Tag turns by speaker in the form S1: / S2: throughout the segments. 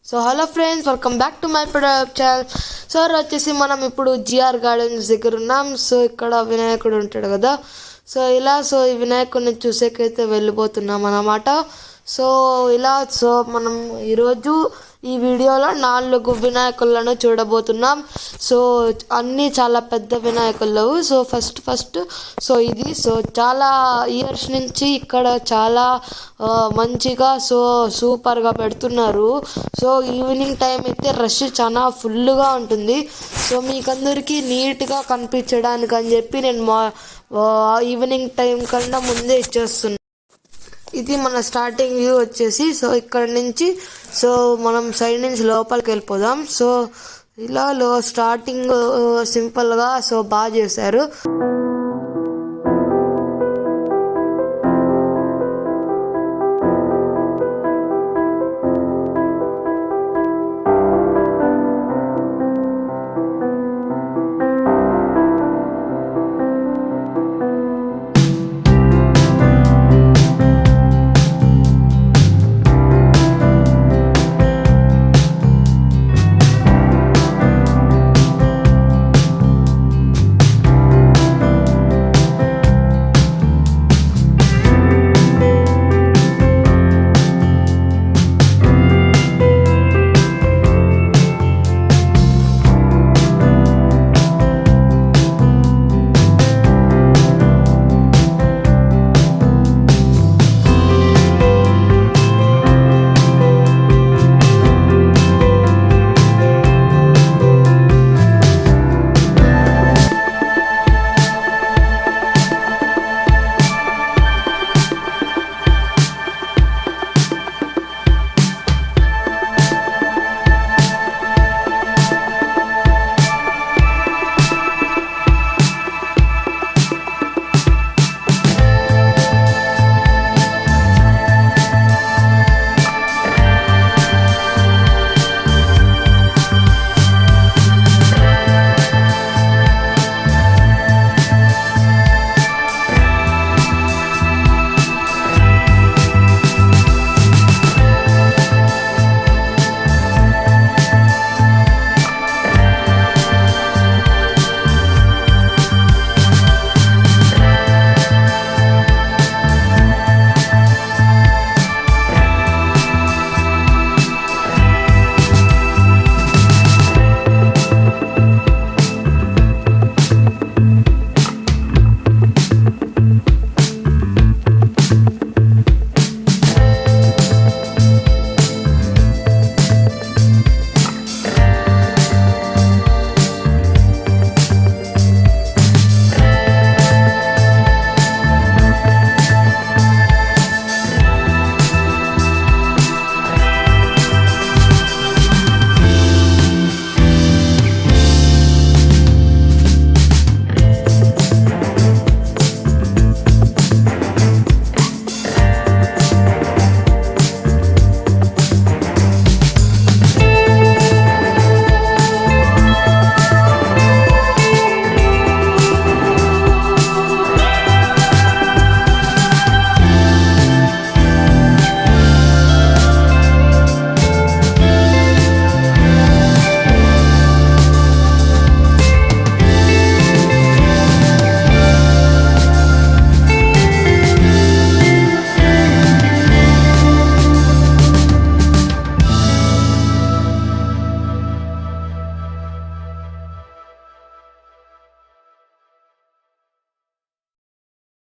S1: So hello friends, welcome back to my product channel. So వచ్చేసి మనం ఇప్పుడు GR gardens దగ్గర ఉన్నాం. సో ఇక్కడ వినాయకుడు ఉంటాడు కదా, సో ఈ వినాయకుడిని చూసేకైతే వెళ్ళిపోతున్నాం అన్నమాట. సో మనం ఈరోజు ఈ వీడియోలో 4 వినాయకులను చూడబోతున్నాం. సో అన్నీ చాలా పెద్ద వినాయకులు. సో ఫస్ట్ ఇది చాలా ఇయర్స్ నుంచి ఇక్కడ చాలా మంచిగా సూపర్గా పెడుతున్నారు. సో ఈవినింగ్ టైం అయితే రష్ చాలా ఫుల్గా ఉంటుంది. సో మీకందరికీ నీట్గా కనిపించడానికి అని చెప్పి నేను ఈవినింగ్ టైం కన్నా ముందే ఇచ్చేస్తున్నాను. ఇది మన స్టార్టింగ్ వ్యూ వచ్చేసి. సో ఇక్కడ నుంచి మనం సైడ్ నుంచి లోపలికి వెళ్ళిపోదాం. సో ఇలా స్టార్టింగ్ సింపుల్గా బాగా చేశారు.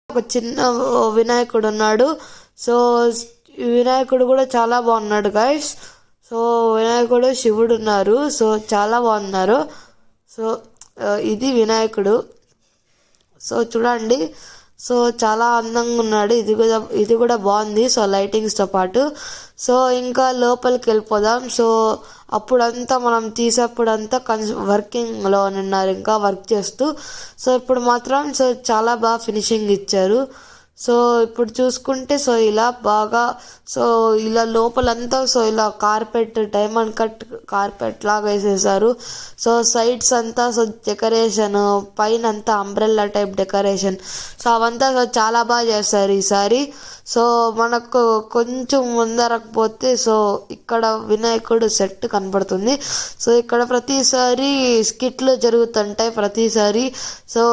S1: ఒక చిన్న వినాయకుడు ఉన్నాడు. సో వినాయకుడు కూడా చాలా బాగున్నాడు గైస్. సో వినాయకుడు, శివుడు ఉన్నారు. సో చాలా బాగున్నారు. సో ఇది వినాయకుడు. సో చూడండి, సో చాలా అందంగా ఉన్నాడు. ఇది కూడా బాగుంది. సో లైటింగ్స్తో పాటు. సో ఇంకా లోపలికి వెళ్ళిపోదాం. సో అప్పుడంతా మనం తీసేప్పుడంతా వర్కింగ్లో ఉన్నారు, ఇంకా వర్క్ చేస్తూ. సో ఇప్పుడు మాత్రం చాలా బాగా ఫినిషింగ్ ఇచ్చారు. సో ఇప్పుడు చూసుకుంటే సో ఇలా బాగా సో ఇలా లోపలంతా సో ఇలా కార్పెట్ డైమండ్ కట్ కార్పెట్ లాగా వేసేసారు. సో సైడ్స్ అంతా సో డెకరేషన్, పైన అంతా అంబ్రెల్లా టైప్ డెకరేషన్, సో అవంతా సో చాలా బాగా చేస్తారు ఈసారి. సో మనకు కొంచెం ముందరకు పోతే సో ఇక్కడ వినాయకుడు సెట్ కనపడుతుంది. సో ఇక్కడ ప్రతిసారి స్కిట్లు జరుగుతుంటాయి ప్రతిసారి. సో